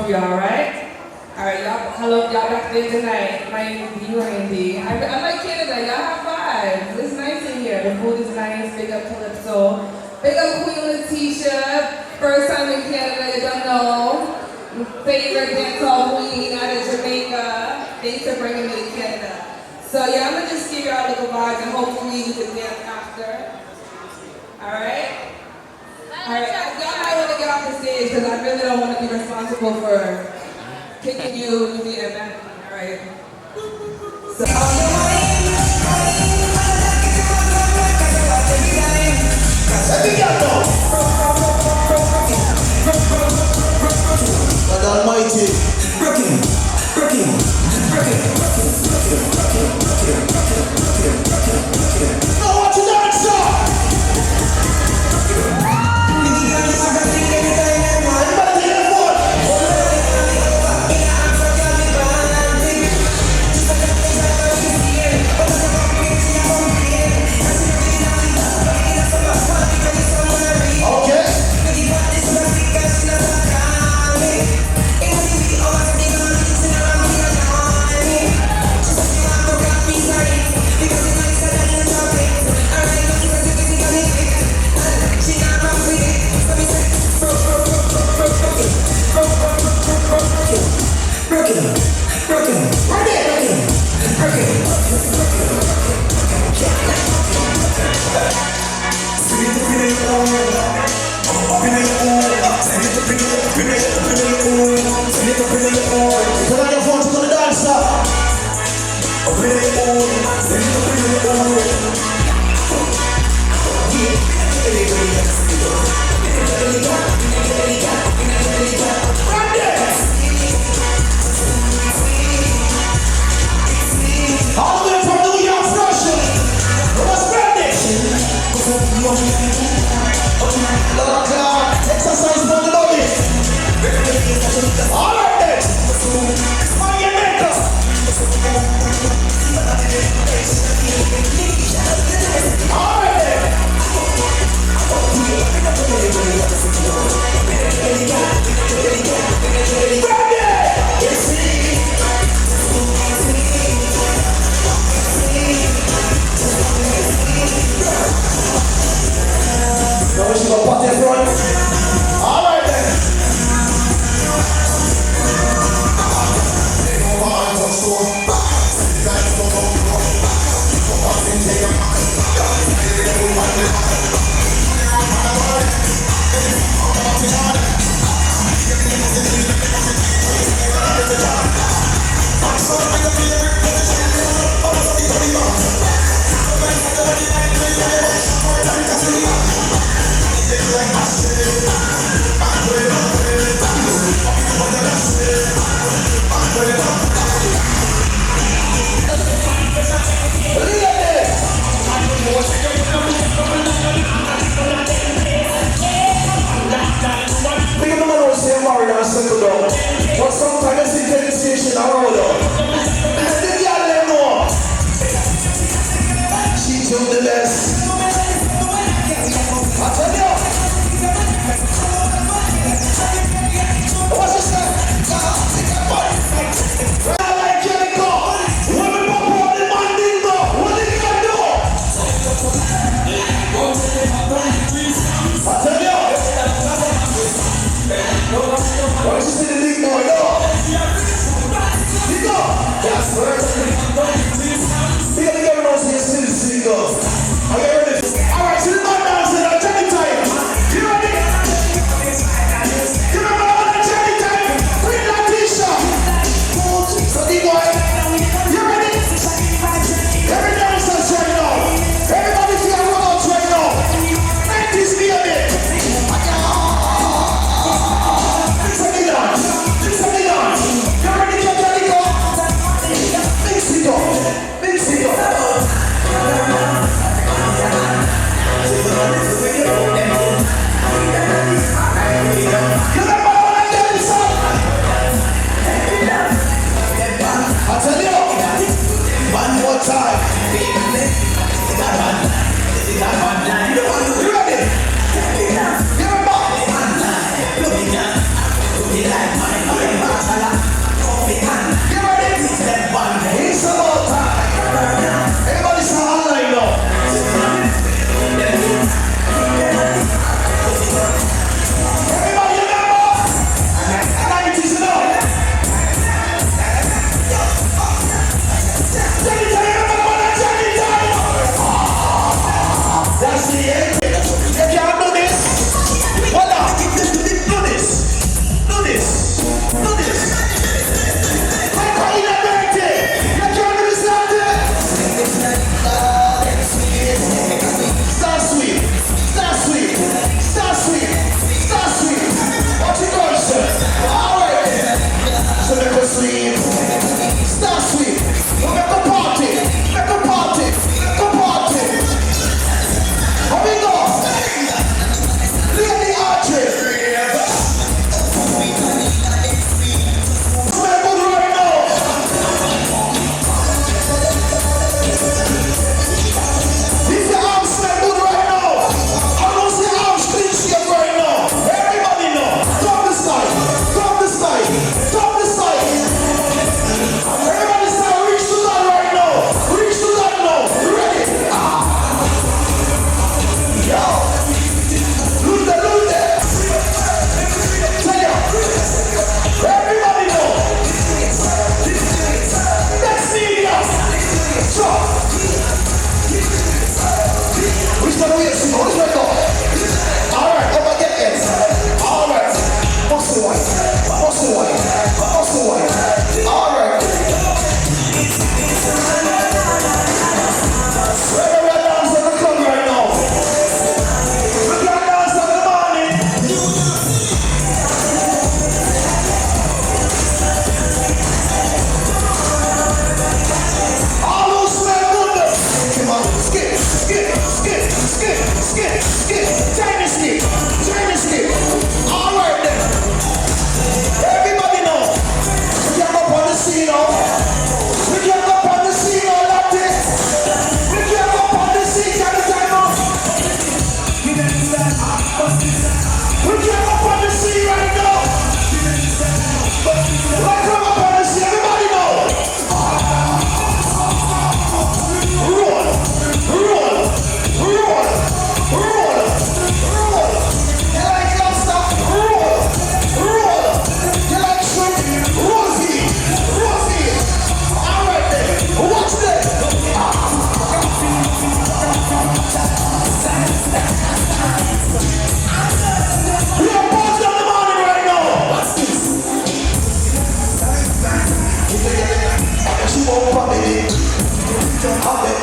for y'all, right? Alright, y'all, hello, y'all back there tonight. My name is ReWYN. I like Canada, y'all have vibes. It's nice in here. The food is nice. Big up Calypso. Big up Queen Latisha. First time in Canada, you don't know. Favorite dancehall queen out of Jamaica. Thanks for bringing me to Canada. So yeah, I'm gonna just give y'all a little vibes and hopefully you can dance after. Alright? Alright, y'all might want to get off the stage because I really don't want to be responsible for kicking you in the event. Alright? So, God Almighty, now what you done, sir?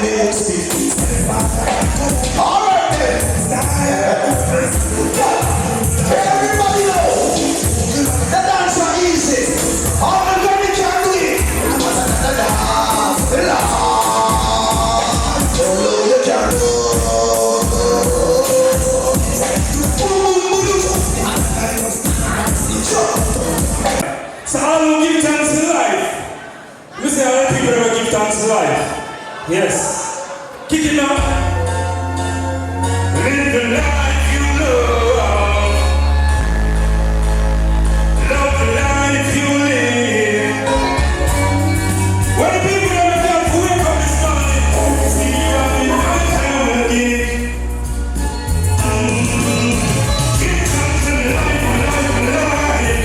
minutes 50 seconds. Alright then. Everybody know the dance are easy. All the girls can do it. You can do. So all who give thanks to life. You say all the people ever give thanks to life. Yes. Kick it up. Live the life you love. Love the life you live. When the people ever come to wake up this morning, see you up in my family. Give thanks to life, life, life.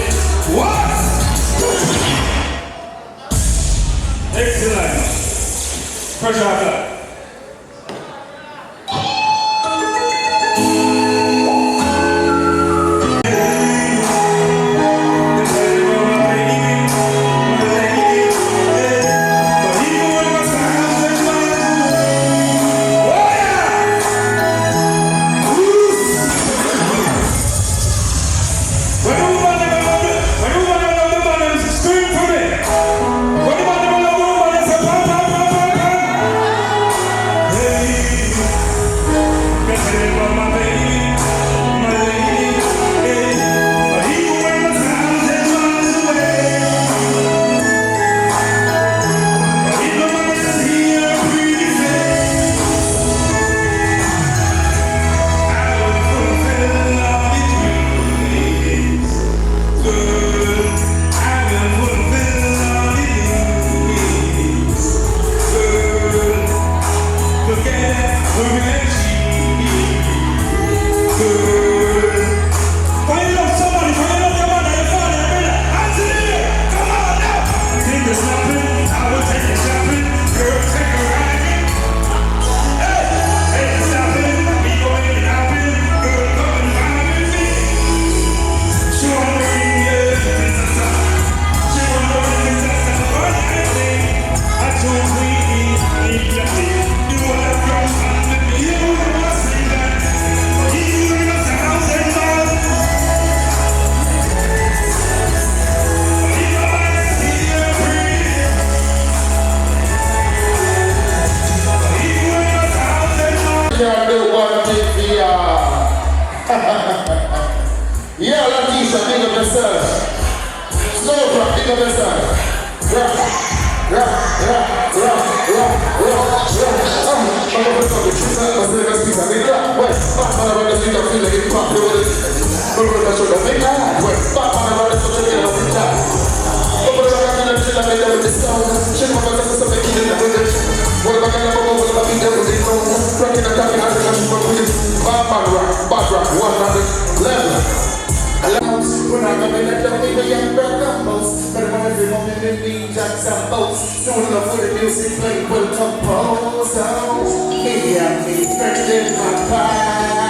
What? Excellent. Pressure after. Yeah, Latisha, big up yourself. Snowcraft, big up yourself. We're not gonna let them leave a young girl combos. But when every moment they need jacks and boats. Soon enough with the music playing will compose. So, maybe I'm in my pie.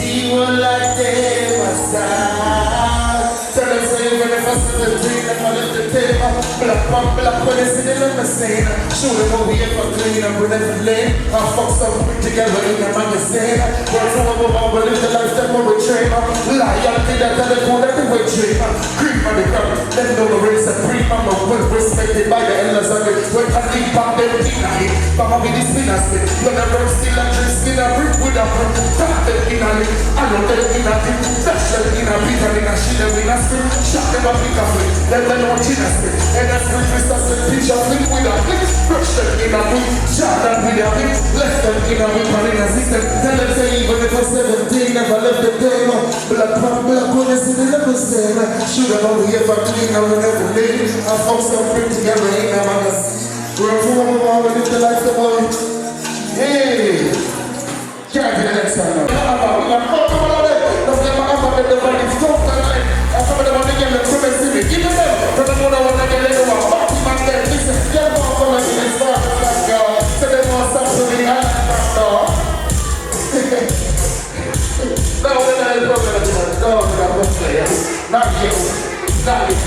You will like them aside. Tell them say when the first of the dream, if I lift the table. Black when it's in the limousine. Shoot them over here for clean up with every lane. I fuck stuff put together in a magazine. Work for a woman, but live the life that we're trained. Loyalty that the code that we dream. Creep on the ground, then know the race and creep. I'm well respected by the elders and the when I leave back them in a hit. Mama be the spinner spin. When I run still and drink spin a brick with a brick. Tap them in a lip, I know them in a dip. Dash them in a beat and in a shit them in a spin. Shot them a pick a flip, then they know chin a spin. And that's when Mr. Spin pitch a flip with a flip. Brush them in a whip, shot them with a whip. Left them in a whip and in a system. Tell them say even if I 17 never left the game. Black when it's in the limousine. Shoot them over here for clean and whenever they I fuck some brick together in a magazine. We're a fool of all, we live the life the boy. Hey! Can't be the next time now. We got fuck them all day. Don't get my upper with the body. Stop the life. And some of them want to get the trouble see me. Give me them. But I don't want to get a little one. Fuck him and then listen. Get off from us in this part of that girl. So they want something to be hard and back door. No, we're not in the problem at all. No, we're not going to play. Not you. Not you.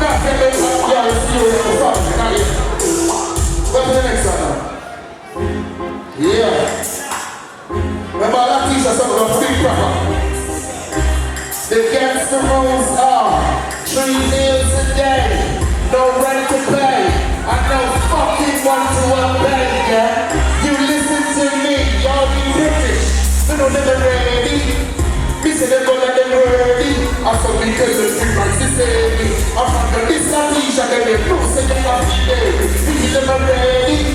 Not get it. Yeah, let's see what you're talking about. What's the next one now? Yeah. Remember that t-shirt, some of them big proper. The gangster rules are 3 meals a day, no rent to pay, and no fucking one to obey, yeah? You listen to me, y'all be British, you know never ready. Me say them go like them ready, I saw me tell them free rights to save me. I'm from this t-shirt, then they know say they have me baby. Me never ready.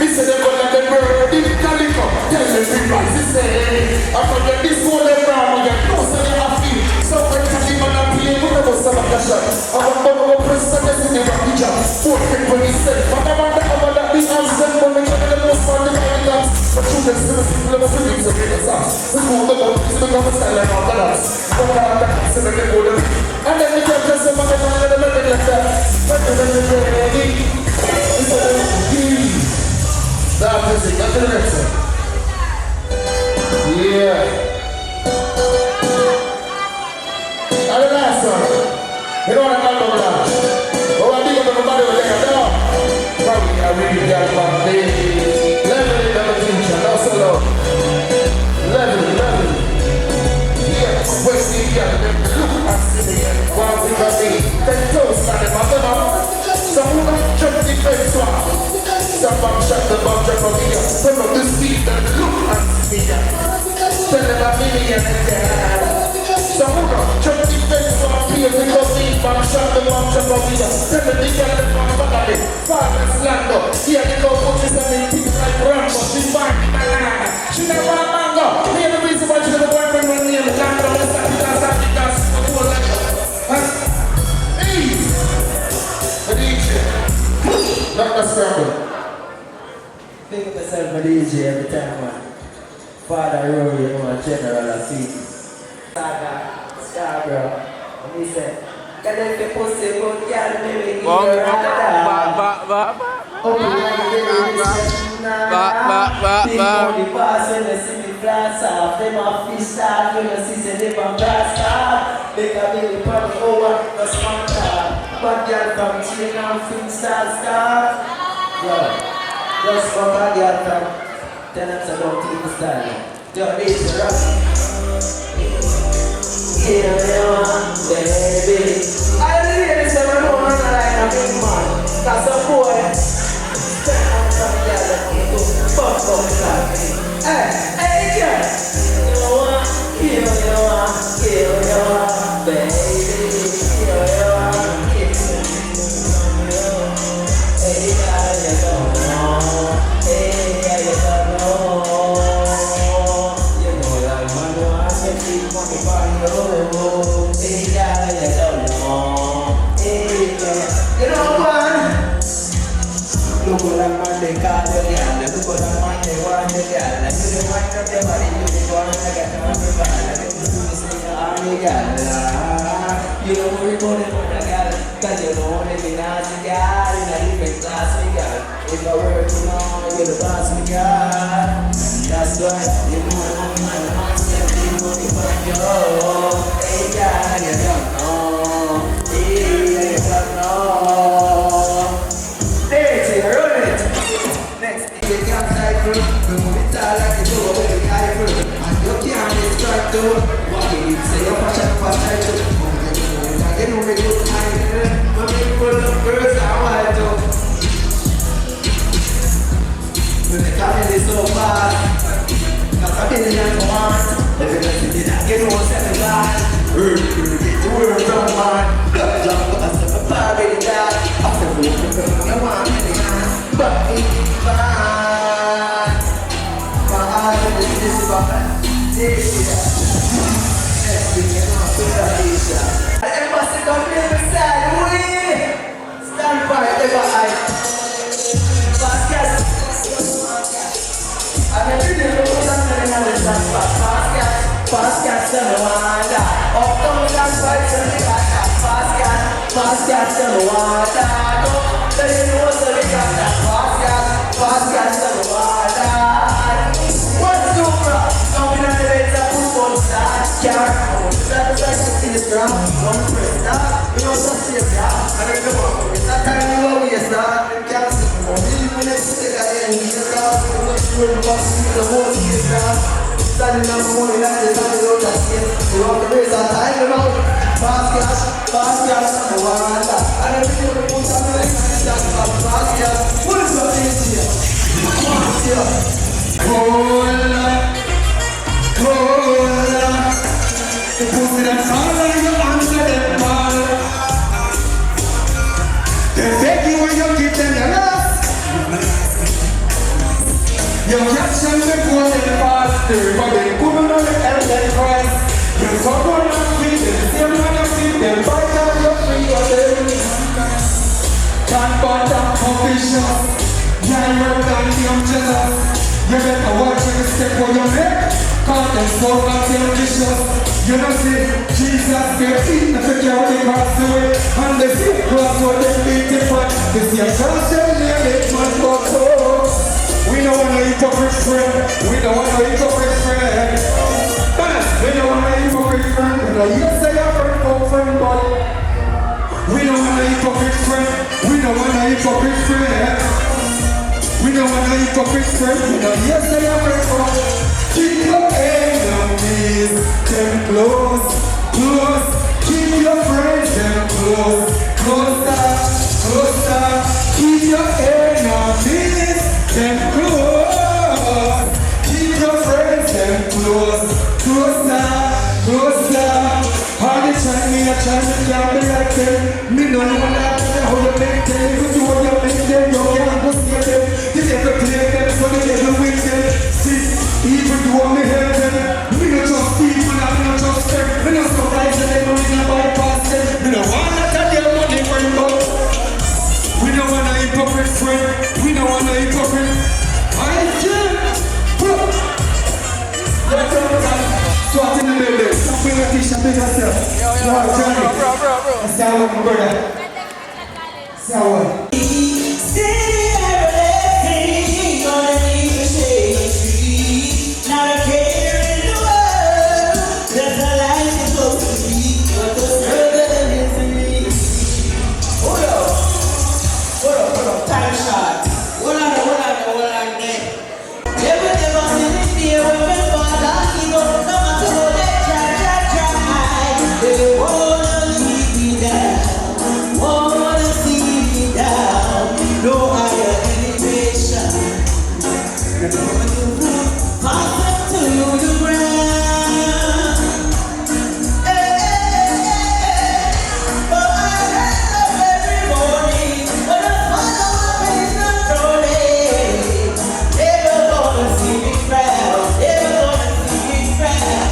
Me say them go like them ready, calico, tell them free rights to save me. I'm from this one them round, you know say they have me. So when you man a play, we never sell up the shot. I want to go press and this in the rocky job. 4:27. But I'm on the cover that the hands them when we get the most fun the very dance. But you can see the people of the feelings of the songs. The cool the love is the cover style and all the dance. But I'm the hands and the golden. And then we can just some of the man and the melody like that. But then they're ready. It's a little that music, that's the next one. Yeah. And the last one, you know what I'm talking about? Oh, I think everybody was there, no? Probably I really got one day. Level it, never teach, and also love. Level it. Yeah, what's the young, look at the one thing I see, then toast, and then my some who don't jump the fence one. Some bomb shot the bomb drop of here. Some of the speed and look and see ya. Tell them a million and that. Some who don't jump the fence one. Here we go see bomb shot the bomb drop of here. Tell them the girl that bomb back at it. Father slander. Here they go put this on the teeth like Rambo. She's fine in my line. She never want mango. Hear the reason why she never boyfriend run near the land. Let's start the dance. Not the scramble. Think of myself a DJ every time, man. Father ReWYN, you know, general of cities. Saga, Scarborough, and he said, can I be pussy, but girl, maybe give her a dog. Open like the baby, think on the past when they see me blast off. Them a fish out when they see they live and blast off. Make a baby party over the sponsor. Bad girl from chain and fin start. Yo, just for bad girl from tenants about team style. Yo, this is rock. Here we are, baby. I really never know man like a big man. Cause a boy spend on some girl that can go fuck up like me. Hey girl, here you are, baby. Here you are. Look what I'm on the car, look what I'm on the one, the girl. I do the one of the body, you the one I got on the body. I get to see the army girl. You don't worry about it, girl. Cause you know that you're not the girl. You're not even class, me girl. If I were to know, you're the boss, me girl. That's why you know I'm on the mindset, you know me from you. Hey girl, you don't know. Hey, you don't know. Next thing you can't cycle, we move it all like you do when we rifle. And you can't distract you. What you say you're passion for cycle. You know we good time. When we pull up girls are wild too. When the family so fast, cause I didn't have to want. Everybody did not get no second line. Get the world done man. Jump to us if a party that. After we you want anything. But it's fine. My heart is this button. This is everything you want to Asia. The embassy come here beside we. Stand by the eye. Basket. I'm a video of something on the stand by. Basket, the water. Up to the stand by the Basket, the water. The universe of the Basket the water. What's the problem? Coming on the legs of football start. Can't hold. That's like in the strong. don't press that. We don't sustain that. I don't know. It's not time you go waste that. You can't see me. Even if you take a end, you can't see the most case that. Standing on the money like this, and you don't just see it. You want to raise that time, you know. Fast cash, I want that. And everything you put on the next time, it's just fast cash. What is your thing here? Fast cash. Cola. The pussy that's all on your answer them all. They take you when you give them your last. You catch them before they pass. The Republic couldn't know the elder Christ. You talk on your feet, the same one you see them fight on your free of them. Can't buy that official. Yeah, you're damn jealous. You better watch every step where you make. Cause them so ambitious. You know see, Jesus will eat the security pass away. And the sick cross where they beat the fight. They see a cross and they must go close. We don't want to hypocrite friend. We don't want to hypocrite friend. We don't want to hypocrite friend. You say you're friend, but we don't want to hypocrite friend. We don't want to hypocrite friend. We don't want to hypocrite friend. We don't yes say you're friend. Keep your enemies them close, close. Keep your friends them close, closer, closer. Keep your enemies them close. Keep your friends them close, closer, closer. All the time me a try to can't be like them. Me no know that how you make them. You do what you make them, you can't go see them. You never play them so they never win them. See, even though me help them, me no trust people and me no trust them. Me no surprise them, they don't even bypass them. Me no want to tell them money friend, but we don't want a hypocrite friend. We don't want a hypocrite. I can't. Swat in the middle. Stop with your t-shirt, big yourself. Yo, Johnny. That's that one, my brother. That's that one. Not a care in the world. That's how life is supposed to be. But the struggle is me. Hold up. Time shot. Hold on there. Never see me there when my father he go. No matter how they try. They wanna keep me down. Wanna see me down. No higher elevation. Fasten to the ground. But I wake up every morning when I follow my face controlling. Never gonna see me proud. Never gonna see me proud.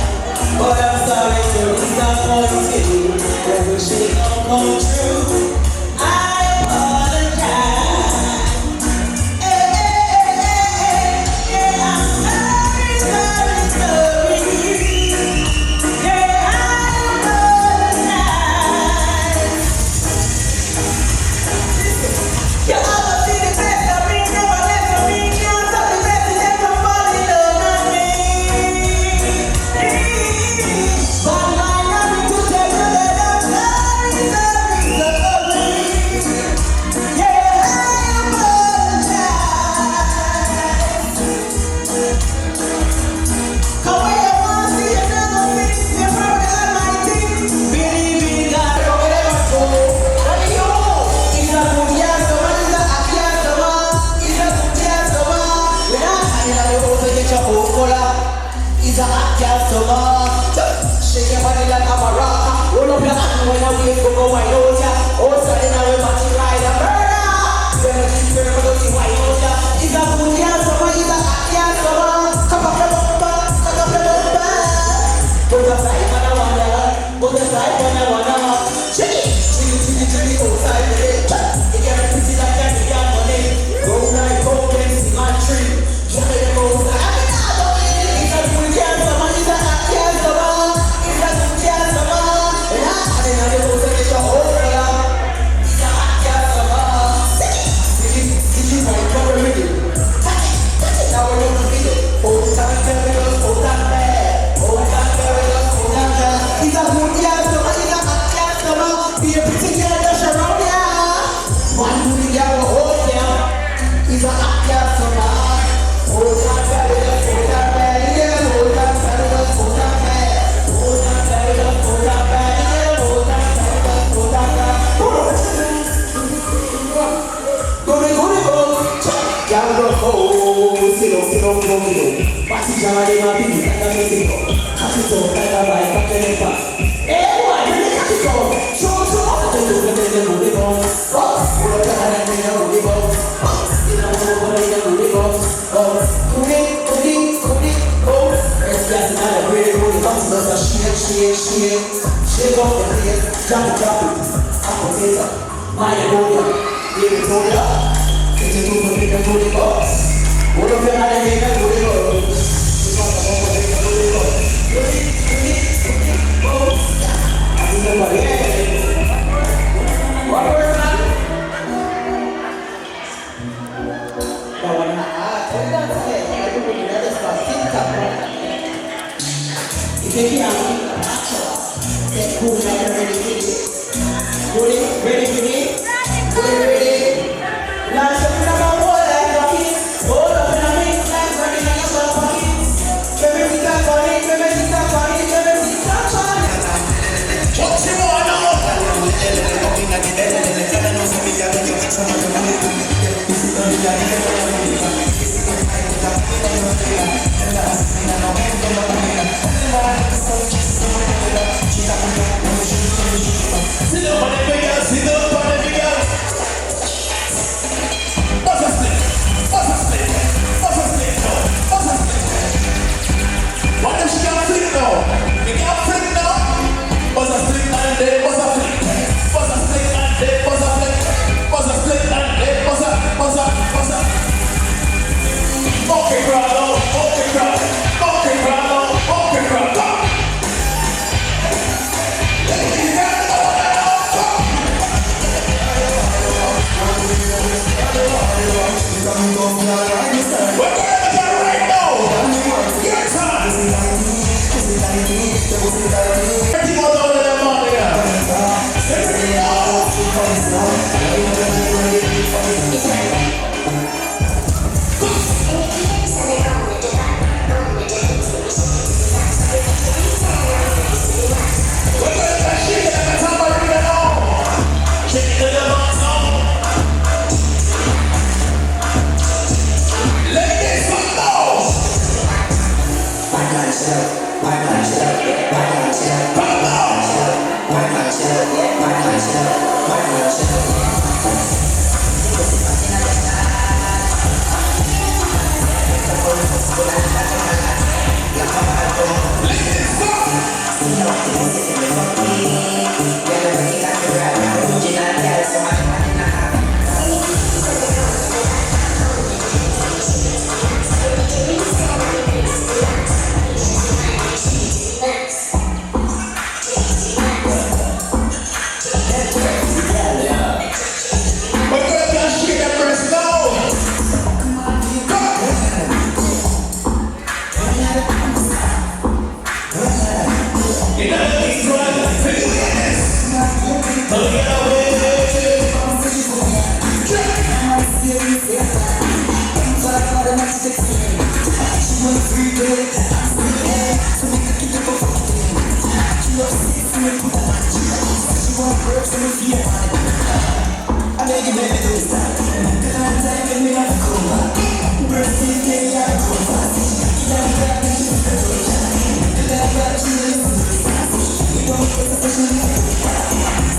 But I'm sorry to disappoint you. I wish it don't come true. I apologize. Is a hot gal summer. Shake your body like a maraca. Roll up your hand when I wave go wide out ya. Oh, sudden I will match it right a murder. Better keep your never go see wide out ya. Is a good gal summer. Is a hot gal summer. Come up your bumper. Come up your bumper. Put the side when I wanna. Put the side when I wanna. Shake it. Chili outside the day. You get pretty like that. You got money. Go right, go and see my tree. Jump in the road. Over Shake off the place, drop it, potato, my ammonia, give it to it up, get it to the bigger booty box. What if you're not a bigger booty box? Just want to go for the bigger booty box. Booty, I think somebody, what word, man? But when I tell you that, I do believe that it's about TikTok, man. If you can't cool, ready for it? Ready? Now, so we have a whole like rocket. Hold up in a mix like running on your pocket. Baby, sit up on it. What you want now? Sit up on the big girl, sit up on the big girl. What's a slip? What's a slip? What's a slip now? What's a slip? What if she can't flip now? You can't flip now? What's a slip and then what's a flip? What's a slip and then what's a flip? What's a slip and then what's a okay, crowd, okay, crowd, okay, crowd, okay, crowd, come. We're going right now. Get time. People don't let them on there.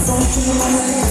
Don't